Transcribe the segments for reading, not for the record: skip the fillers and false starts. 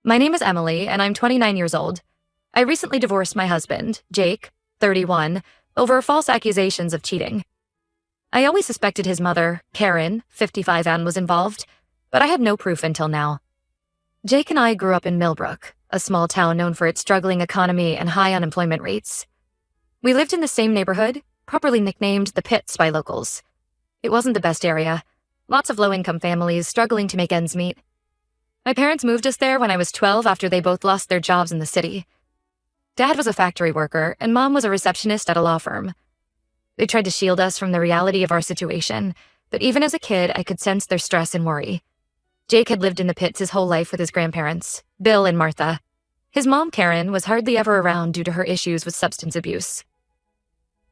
My name is Emily, and I'm 29 years old. I recently divorced my husband, Jake, 31, over false accusations of cheating. I always suspected his mother, Karen, 55 and was involved, but I had no proof until now. Jake and I grew up in Millbrook, a small town known for its struggling economy and high unemployment rates. We lived in the same neighborhood, properly nicknamed the Pits by locals. It wasn't the best area. Lots of low-income families struggling to make ends meet. My parents moved us there when I was 12 after they both lost their jobs in the city. Dad was a factory worker, and Mom was a receptionist at a law firm. They tried to shield us from the reality of our situation, but even as a kid, I could sense their stress and worry. Jake had lived in the Pits his whole life with his grandparents, Bill and Martha. His mom, Karen, was hardly ever around due to her issues with substance abuse.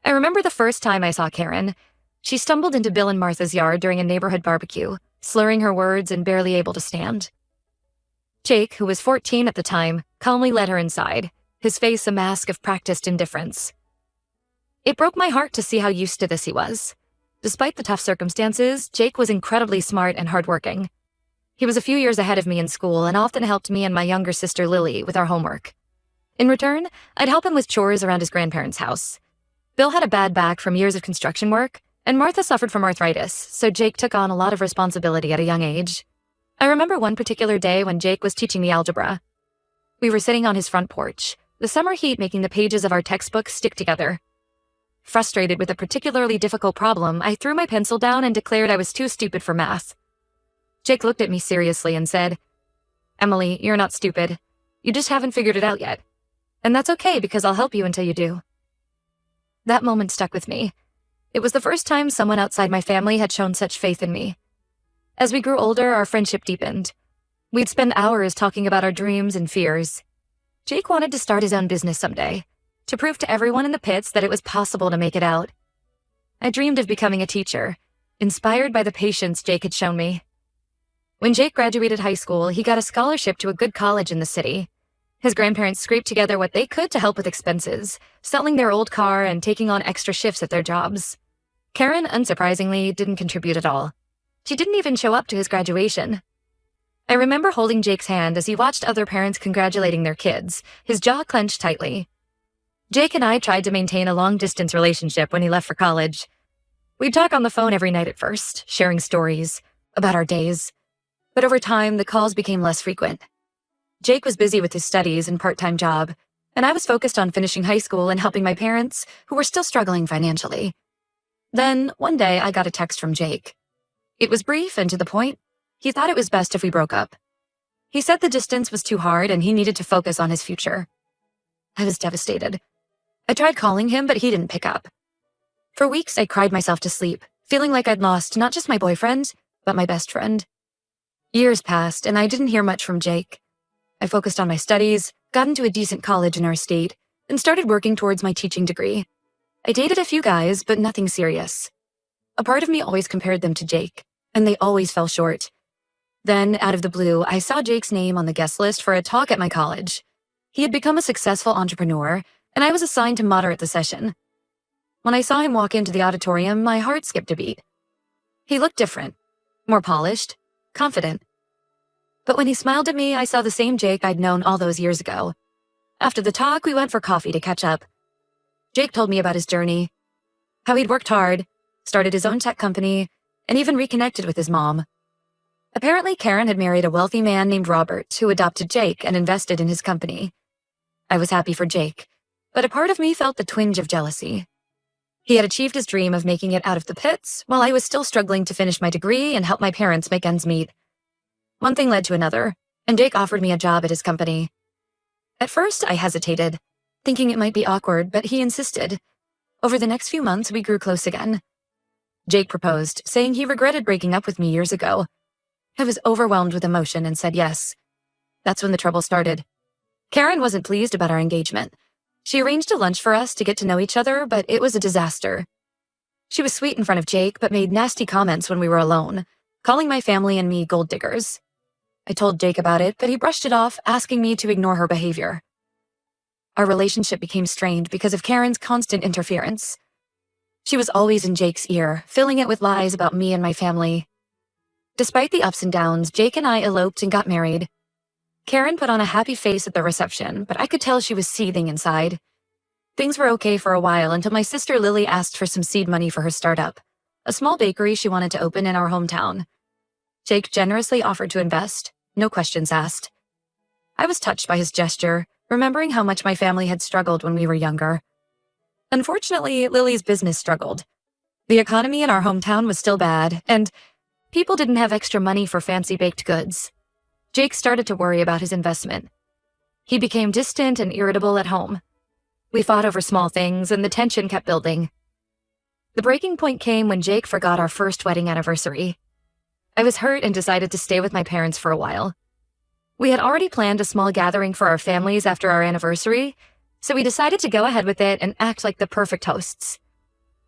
I remember the first time I saw Karen. She stumbled into Bill and Martha's yard during a neighborhood barbecue, slurring her words and barely able to stand. Jake, who was 14 at the time, calmly led her inside, his face a mask of practiced indifference. It broke my heart to see how used to this he was. Despite the tough circumstances, Jake was incredibly smart and hardworking. He was a few years ahead of me in school and often helped me and my younger sister Lily with our homework. In return, I'd help him with chores around his grandparents' house. Bill had a bad back from years of construction work, and Martha suffered from arthritis, so Jake took on a lot of responsibility at a young age. I remember one particular day when Jake was teaching me algebra. We were sitting on his front porch, the summer heat making the pages of our textbooks stick together. Frustrated with a particularly difficult problem, I threw my pencil down and declared I was too stupid for math. Jake looked at me seriously and said, "Emily, you're not stupid. You just haven't figured it out yet. And that's okay because I'll help you until you do." That moment stuck with me. It was the first time someone outside my family had shown such faith in me. As we grew older, our friendship deepened. We'd spend hours talking about our dreams and fears. Jake wanted to start his own business someday, to prove to everyone in the Pits that it was possible to make it out. I dreamed of becoming a teacher, inspired by the patience Jake had shown me. When Jake graduated high school, he got a scholarship to a good college in the city. His grandparents scraped together what they could to help with expenses, selling their old car and taking on extra shifts at their jobs. Karen, unsurprisingly, didn't contribute at all. She didn't even show up to his graduation. I remember holding Jake's hand as he watched other parents congratulating their kids, his jaw clenched tightly. Jake and I tried to maintain a long-distance relationship when he left for college. We'd talk on the phone every night at first, sharing stories about our days. But over time, the calls became less frequent. Jake was busy with his studies and part-time job, and I was focused on finishing high school and helping my parents, who were still struggling financially. Then, one day, I got a text from Jake. It was brief and to the point. He thought it was best if we broke up. He said the distance was too hard and he needed to focus on his future. I was devastated. I tried calling him, but he didn't pick up. For weeks, I cried myself to sleep, feeling like I'd lost not just my boyfriend, but my best friend. Years passed, and I didn't hear much from Jake. I focused on my studies, got into a decent college in our state, and started working towards my teaching degree. I dated a few guys, but nothing serious. A part of me always compared them to Jake, and they always fell short. Then, out of the blue, I saw Jake's name on the guest list for a talk at my college. He had become a successful entrepreneur, and I was assigned to moderate the session. When I saw him walk into the auditorium, my heart skipped a beat. He looked different, more polished, confident. But when he smiled at me, I saw the same Jake I'd known all those years ago. After the talk, we went for coffee to catch up. Jake told me about his journey, how he'd worked hard, started his own tech company, and even reconnected with his mom. Apparently, Karen had married a wealthy man named Robert who adopted Jake and invested in his company. I was happy for Jake, but a part of me felt the twinge of jealousy. He had achieved his dream of making it out of the Pits, while I was still struggling to finish my degree and help my parents make ends meet. One thing led to another, and Jake offered me a job at his company. At first, I hesitated, thinking it might be awkward, but he insisted. Over the next few months, we grew close again. Jake proposed, saying he regretted breaking up with me years ago. I was overwhelmed with emotion and said yes. That's when the trouble started. Karen wasn't pleased about our engagement. She arranged a lunch for us to get to know each other, but it was a disaster. She was sweet in front of Jake, but made nasty comments when we were alone, calling my family and me gold diggers. I told Jake about it, but he brushed it off, asking me to ignore her behavior. Our relationship became strained because of Karen's constant interference. She was always in Jake's ear, filling it with lies about me and my family. Despite the ups and downs, Jake and I eloped and got married. Karen put on a happy face at the reception, but I could tell she was seething inside. Things were okay for a while until my sister Lily asked for some seed money for her startup, a small bakery she wanted to open in our hometown. Jake generously offered to invest, no questions asked. I was touched by his gesture, remembering how much my family had struggled when we were younger. Unfortunately, Lily's business struggled. The economy in our hometown was still bad, and people didn't have extra money for fancy baked goods. Jake started to worry about his investment. He became distant and irritable at home. We fought over small things, and the tension kept building. The breaking point came when Jake forgot our first wedding anniversary. I was hurt and decided to stay with my parents for a while. We had already planned a small gathering for our families after our anniversary, so we decided to go ahead with it and act like the perfect hosts.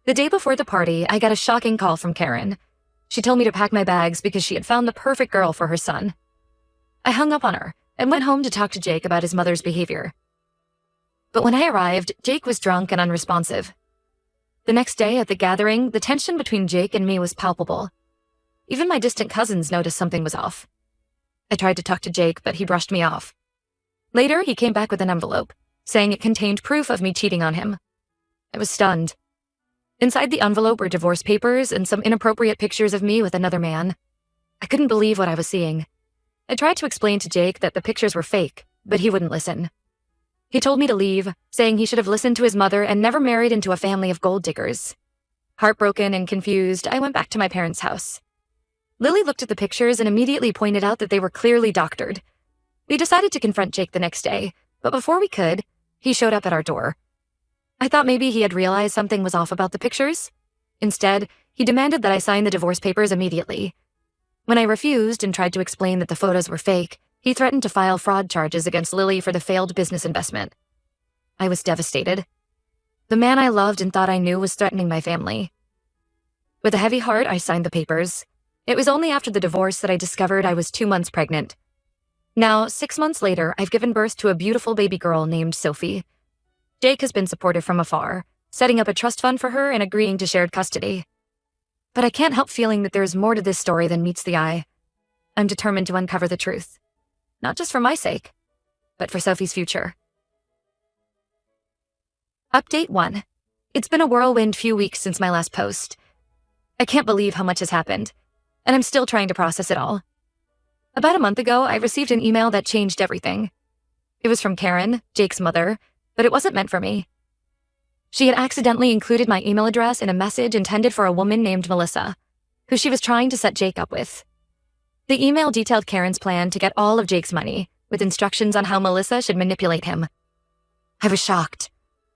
The day before the party, I got a shocking call from Karen. She told me to pack my bags because she had found the perfect girl for her son. I hung up on her and went home to talk to Jake about his mother's behavior. But when I arrived, Jake was drunk and unresponsive. The next day at the gathering, the tension between Jake and me was palpable. Even my distant cousins noticed something was off. I tried to talk to Jake, but he brushed me off. Later, he came back with an envelope, saying it contained proof of me cheating on him. I was stunned. Inside the envelope were divorce papers and some inappropriate pictures of me with another man. I couldn't believe what I was seeing. I tried to explain to Jake that the pictures were fake, but he wouldn't listen. He told me to leave, saying he should have listened to his mother and never married into a family of gold diggers. Heartbroken and confused, I went back to my parents' house. Lily looked at the pictures and immediately pointed out that they were clearly doctored. We decided to confront Jake the next day, but before we could, he showed up at our door. I thought maybe he had realized something was off about the pictures. Instead, he demanded that I sign the divorce papers immediately. When I refused and tried to explain that the photos were fake, he threatened to file fraud charges against Lily for the failed business investment. I was devastated. The man I loved and thought I knew was threatening my family. With a heavy heart, I signed the papers. It was only after the divorce that I discovered I was 2 months pregnant. Now, 6 months later, I've given birth to a beautiful baby girl named Sophie. Jake has been supportive from afar, setting up a trust fund for her and agreeing to shared custody. But I can't help feeling that there's more to this story than meets the eye. I'm determined to uncover the truth. Not just for my sake, but for Sophie's future. Update 1. It's been a whirlwind few weeks since my last post. I can't believe how much has happened, and I'm still trying to process it all. About a month ago, I received an email that changed everything. It was from Karen, Jake's mother, but it wasn't meant for me. She had accidentally included my email address in a message intended for a woman named Melissa, who she was trying to set Jake up with. The email detailed Karen's plan to get all of Jake's money, with instructions on how Melissa should manipulate him. I was shocked.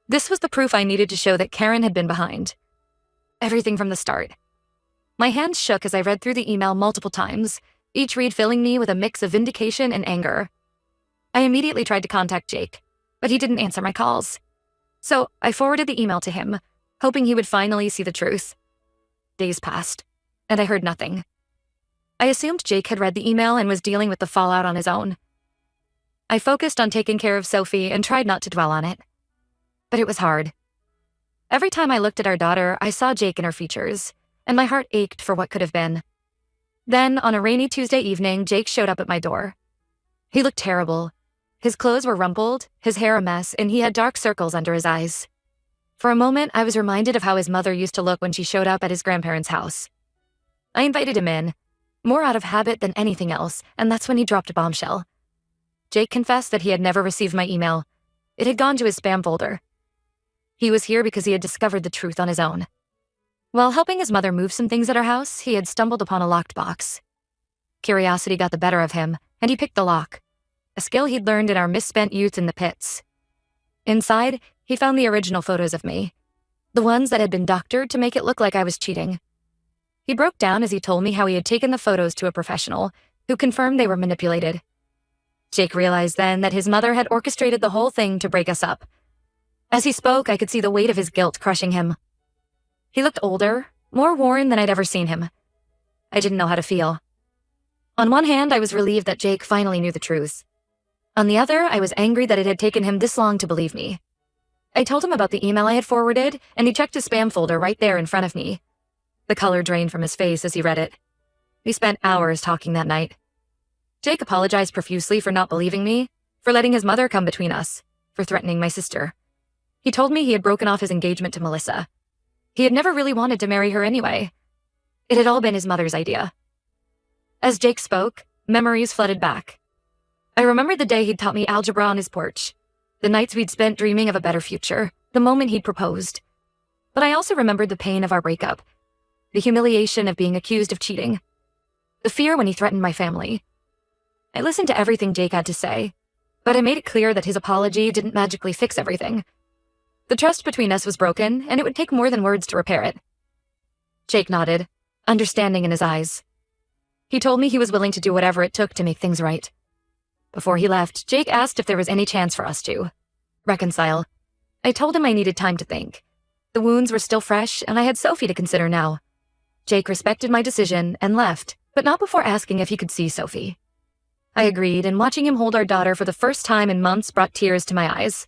This was the proof I needed to show that Karen had been behind. Everything from the start. My hands shook as I read through the email multiple times, each read filling me with a mix of vindication and anger. I immediately tried to contact Jake, but he didn't answer my calls. So I forwarded the email to him, hoping he would finally see the truth. Days passed, and I heard nothing. I assumed Jake had read the email and was dealing with the fallout on his own. I focused on taking care of Sophie and tried not to dwell on it. But it was hard. Every time I looked at our daughter, I saw Jake in her features, and my heart ached for what could have been. Then, on a rainy Tuesday evening, Jake showed up at my door. He looked terrible. His clothes were rumpled, his hair a mess, and he had dark circles under his eyes. For a moment, I was reminded of how his mother used to look when she showed up at his grandparents' house. I invited him in, more out of habit than anything else, and that's when he dropped a bombshell. Jake confessed that he had never received my email. It had gone to his spam folder. He was here because he had discovered the truth on his own. While helping his mother move some things at her house, he had stumbled upon a locked box. Curiosity got the better of him, and he picked the lock, a skill he'd learned in our misspent youth in the pits. Inside, he found the original photos of me, the ones that had been doctored to make it look like I was cheating. He broke down as he told me how he had taken the photos to a professional, who confirmed they were manipulated. Jake realized then that his mother had orchestrated the whole thing to break us up. As he spoke, I could see the weight of his guilt crushing him. He looked older, more worn than I'd ever seen him. I didn't know how to feel. On one hand, I was relieved that Jake finally knew the truth. On the other, I was angry that it had taken him this long to believe me. I told him about the email I had forwarded, and he checked his spam folder right there in front of me. The color drained from his face as he read it. We spent hours talking that night. Jake apologized profusely for not believing me, for letting his mother come between us, for threatening my sister. He told me he had broken off his engagement to Melissa. He had never really wanted to marry her anyway. It had all been his mother's idea. As Jake spoke, memories flooded back. I remembered the day he'd taught me algebra on his porch, the nights we'd spent dreaming of a better future, the moment he'd proposed. But I also remembered the pain of our breakup, the humiliation of being accused of cheating, the fear when he threatened my family. I listened to everything Jake had to say, but I made it clear that his apology didn't magically fix everything. The trust between us was broken, and it would take more than words to repair it. Jake nodded, understanding in his eyes. He told me he was willing to do whatever it took to make things right. Before he left, Jake asked if there was any chance for us to reconcile. I told him I needed time to think. The wounds were still fresh, and I had Sophie to consider now. Jake respected my decision and left, but not before asking if he could see Sophie. I agreed, and watching him hold our daughter for the first time in months brought tears to my eyes.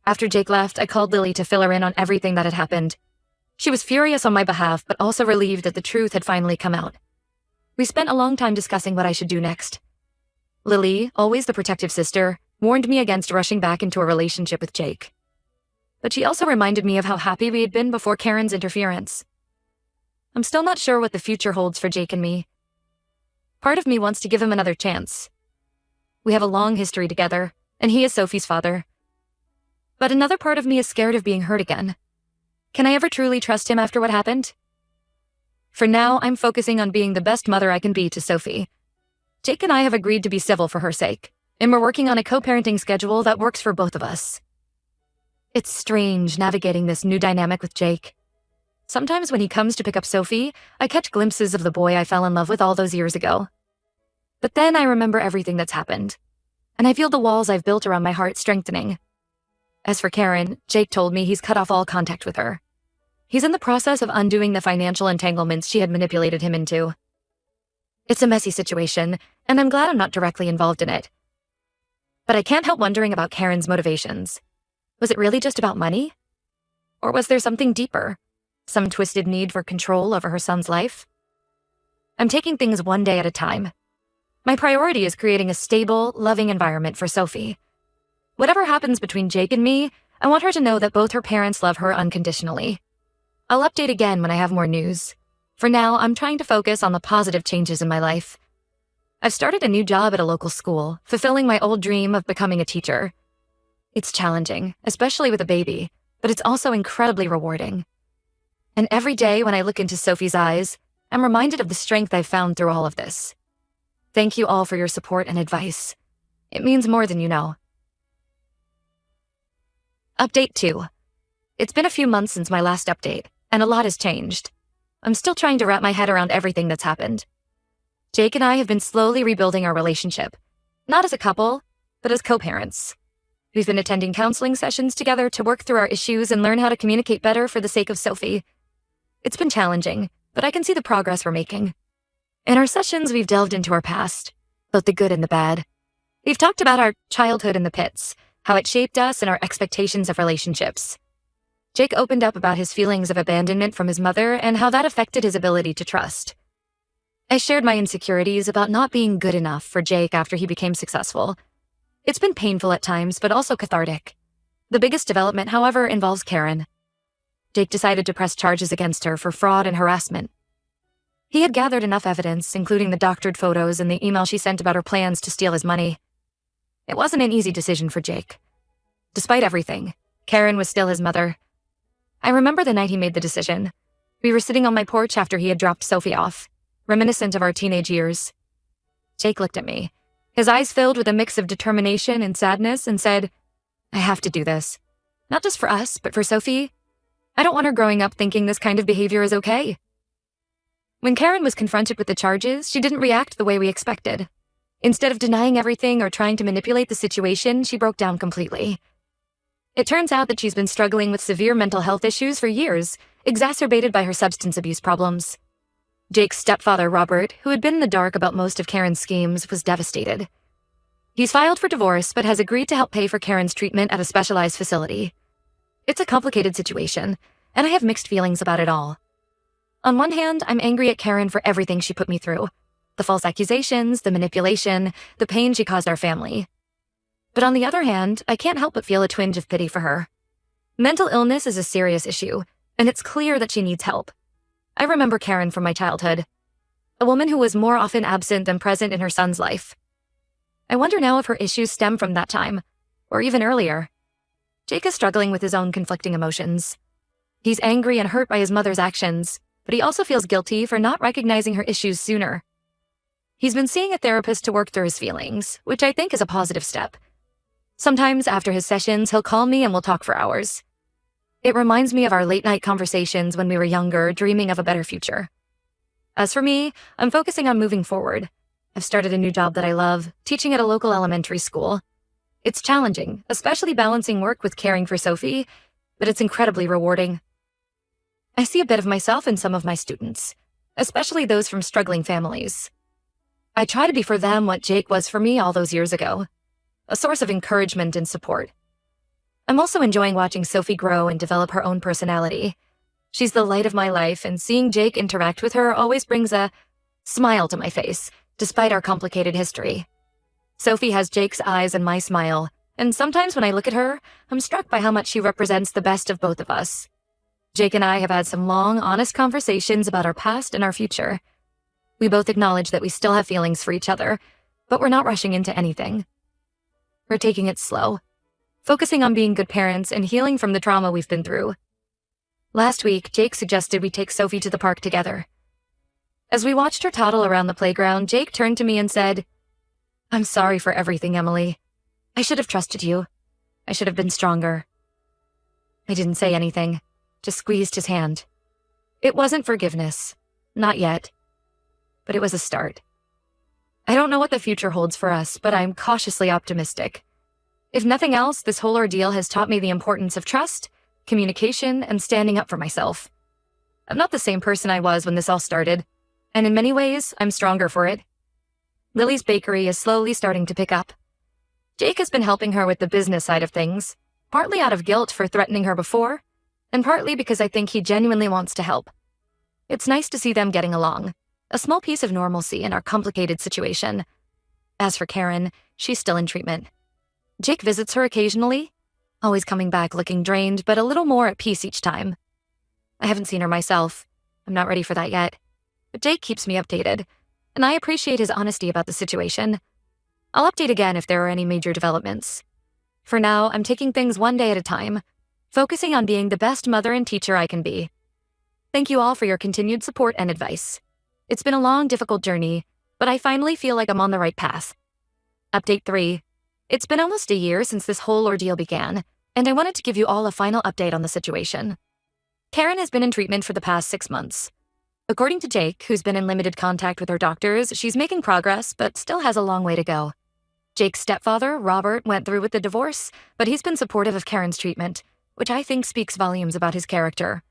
After Jake left, I called Lily to fill her in on everything that had happened. She was furious on my behalf, but also relieved that the truth had finally come out. We spent a long time discussing what I should do next. Lily, always the protective sister, warned me against rushing back into a relationship with Jake. But she also reminded me of how happy we had been before Karen's interference. I'm still not sure what the future holds for Jake and me. Part of me wants to give him another chance. We have a long history together, and he is Sophie's father. But another part of me is scared of being hurt again. Can I ever truly trust him after what happened? For now, I'm focusing on being the best mother I can be to Sophie. Jake and I have agreed to be civil for her sake, and we're working on a co-parenting schedule that works for both of us. It's strange navigating this new dynamic with Jake. Sometimes when he comes to pick up Sophie, I catch glimpses of the boy I fell in love with all those years ago. But then I remember everything that's happened, and I feel the walls I've built around my heart strengthening. As for Karen, Jake told me he's cut off all contact with her. He's in the process of undoing the financial entanglements she had manipulated him into. It's a messy situation, and I'm glad I'm not directly involved in it. But I can't help wondering about Karen's motivations. Was it really just about money? Or was there something deeper? Some twisted need for control over her son's life? I'm taking things one day at a time. My priority is creating a stable, loving environment for Sophie. Whatever happens between Jake and me, I want her to know that both her parents love her unconditionally. I'll update again when I have more news. For now, I'm trying to focus on the positive changes in my life. I've started a new job at a local school, fulfilling my old dream of becoming a teacher. It's challenging, especially with a baby, but it's also incredibly rewarding. And every day when I look into Sophie's eyes, I'm reminded of the strength I've found through all of this. Thank you all for your support and advice. It means more than you know. Update 2. It's been a few months since my last update, and a lot has changed. I'm still trying to wrap my head around everything that's happened. Jake and I have been slowly rebuilding our relationship, not as a couple, but as co-parents. We've been attending counseling sessions together to work through our issues and learn how to communicate better for the sake of Sophie. It's been challenging, but I can see the progress we're making. In our sessions, we've delved into our past, both the good and the bad. We've talked about our childhood in the pits, how it shaped us and our expectations of relationships. Jake opened up about his feelings of abandonment from his mother and how that affected his ability to trust. I shared my insecurities about not being good enough for Jake after he became successful. It's been painful at times, but also cathartic. The biggest development, however, involves Karen. Jake decided to press charges against her for fraud and harassment. He had gathered enough evidence, including the doctored photos and the email she sent about her plans to steal his money. It wasn't an easy decision for Jake. Despite everything, Karen was still his mother. I remember the night he made the decision. We were sitting on my porch after he had dropped Sophie off, reminiscent of our teenage years. Jake looked at me, his eyes filled with a mix of determination and sadness, and said, "I have to do this. Not just for us, but for Sophie. I don't want her growing up thinking this kind of behavior is okay." When Karen was confronted with the charges, she didn't react the way we expected. Instead of denying everything or trying to manipulate the situation, she broke down completely. It turns out that she's been struggling with severe mental health issues for years, exacerbated by her substance abuse problems. Jake's stepfather, Robert, who had been in the dark about most of Karen's schemes, was devastated. He's filed for divorce, but has agreed to help pay for Karen's treatment at a specialized facility. It's a complicated situation, and I have mixed feelings about it all. On one hand, I'm angry at Karen for everything she put me through, The false accusations, the manipulation, the pain she caused our family. But on the other hand, I can't help but feel a twinge of pity for her. Mental illness is a serious issue, and it's clear that she needs help. I remember Karen from my childhood, a woman who was more often absent than present in her son's life. I wonder now if her issues stem from that time, or even earlier. Jake is struggling with his own conflicting emotions. He's angry and hurt by his mother's actions, but he also feels guilty for not recognizing her issues sooner. He's been seeing a therapist to work through his feelings, which I think is a positive step. Sometimes after his sessions, he'll call me and we'll talk for hours. It reminds me of our late-night conversations when we were younger, dreaming of a better future. As for me, I'm focusing on moving forward. I've started a new job that I love, teaching at a local elementary school. It's challenging, especially balancing work with caring for Sophie, but it's incredibly rewarding. I see a bit of myself in some of my students, especially those from struggling families. I try to be for them what Jake was for me all those years ago, a source of encouragement and support. I'm also enjoying watching Sophie grow and develop her own personality. She's the light of my life, and seeing Jake interact with her always brings a smile to my face, despite our complicated history. Sophie has Jake's eyes and my smile, and sometimes when I look at her, I'm struck by how much she represents the best of both of us. Jake and I have had some long, honest conversations about our past and our future. We both acknowledge that we still have feelings for each other, but we're not rushing into anything. We're taking it slow, focusing on being good parents and healing from the trauma we've been through. Last week, Jake suggested we take Sophie to the park together. As we watched her toddle around the playground, Jake turned to me and said, "I'm sorry for everything, Emily. I should have trusted you. I should have been stronger." I didn't say anything, just squeezed his hand. It wasn't forgiveness, not yet, but it was a start. I don't know what the future holds for us, but I'm cautiously optimistic. If nothing else, this whole ordeal has taught me the importance of trust, communication, and standing up for myself. I'm not the same person I was when this all started, and in many ways, I'm stronger for it. Lily's bakery is slowly starting to pick up. Jake has been helping her with the business side of things, partly out of guilt for threatening her before, and partly because I think he genuinely wants to help. It's nice to see them getting along, a small piece of normalcy in our complicated situation. As for Karen, she's still in treatment. Jake visits her occasionally, always coming back looking drained, but a little more at peace each time. I haven't seen her myself. I'm not ready for that yet. But Jake keeps me updated, and I appreciate his honesty about the situation. I'll update again if there are any major developments. For now, I'm taking things one day at a time, focusing on being the best mother and teacher I can be. Thank you all for your continued support and advice. It's been a long, difficult journey, but I finally feel like I'm on the right path. Update 3. It's been almost a year since this whole ordeal began, and I wanted to give you all a final update on the situation. Karen has been in treatment for the past 6 months. According to Jake, who's been in limited contact with her doctors, she's making progress, but still has a long way to go. Jake's stepfather, Robert, went through with the divorce, but he's been supportive of Karen's treatment, which I think speaks volumes about his character.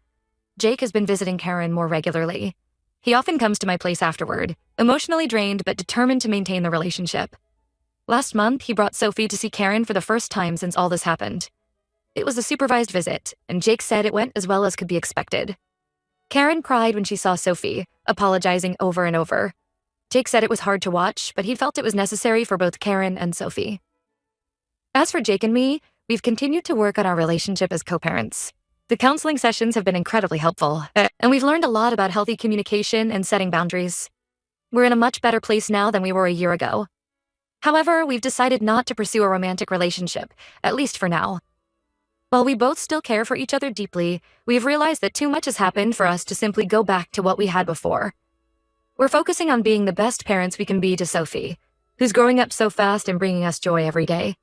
Jake has been visiting Karen more regularly. He often comes to my place afterward, emotionally drained but determined to maintain the relationship. Last month, he brought Sophie to see Karen for the first time since all this happened. It was a supervised visit, and Jake said it went as well as could be expected. Karen cried when she saw Sophie, apologizing over and over. Jake said it was hard to watch, but he felt it was necessary for both Karen and Sophie. As for Jake and me, we've continued to work on our relationship as co-parents. The counseling sessions have been incredibly helpful, and we've learned a lot about healthy communication and setting boundaries. We're in a much better place now than we were a year ago. However, we've decided not to pursue a romantic relationship, at least for now. While we both still care for each other deeply, we've realized that too much has happened for us to simply go back to what we had before. We're focusing on being the best parents we can be to Sophie, who's growing up so fast and bringing us joy every day.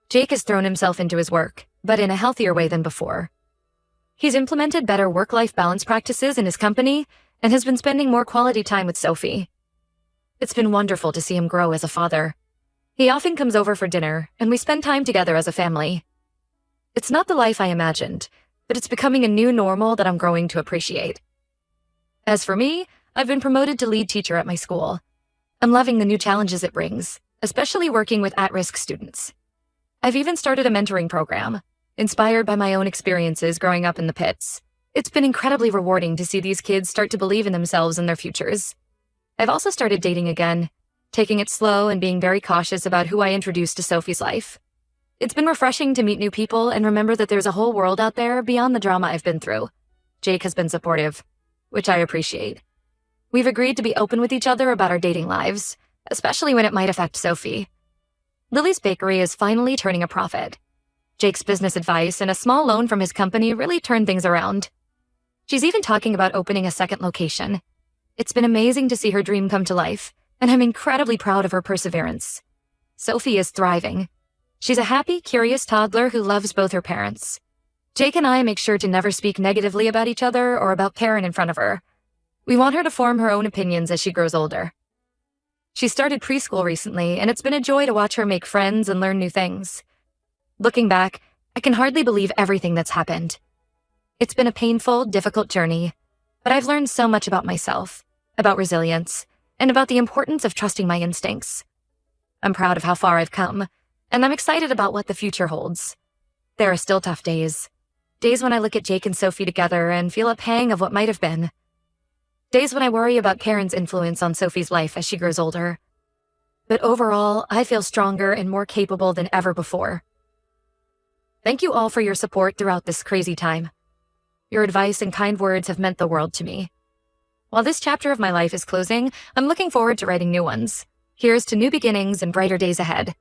Jake has thrown himself into his work, but in a healthier way than before. He's implemented better work-life balance practices in his company and has been spending more quality time with Sophie. It's been wonderful to see him grow as a father. He often comes over for dinner, and we spend time together as a family. It's not the life I imagined, but it's becoming a new normal that I'm growing to appreciate. As for me, I've been promoted to lead teacher at my school. I'm loving the new challenges it brings, especially working with at-risk students. I've even started a mentoring program, inspired by my own experiences growing up in the pits. It's been incredibly rewarding to see these kids start to believe in themselves and their futures. I've also started dating again, taking it slow and being very cautious about who I introduce to Sophie's life. It's been refreshing to meet new people and remember that there's a whole world out there beyond the drama I've been through. Jake has been supportive, which I appreciate. We've agreed to be open with each other about our dating lives, especially when it might affect Sophie. Lily's Bakery is finally turning a profit. Jake's business advice and a small loan from his company really turned things around. She's even talking about opening a second location. It's been amazing to see her dream come to life, and I'm incredibly proud of her perseverance. Sophie is thriving. She's a happy, curious toddler who loves both her parents. Jake and I make sure to never speak negatively about each other or about Karen in front of her. We want her to form her own opinions as she grows older. She started preschool recently, and it's been a joy to watch her make friends and learn new things. Looking back, I can hardly believe everything that's happened. It's been a painful, difficult journey, but I've learned so much about myself, about resilience, and about the importance of trusting my instincts. I'm proud of how far I've come, and I'm excited about what the future holds. There are still tough days. Days when I look at Jake and Sophie together and feel a pang of what might have been. Days when I worry about Karen's influence on Sophie's life as she grows older. But overall, I feel stronger and more capable than ever before. Thank you all for your support throughout this crazy time. Your advice and kind words have meant the world to me. While this chapter of my life is closing, I'm looking forward to writing new ones. Here's to new beginnings and brighter days ahead.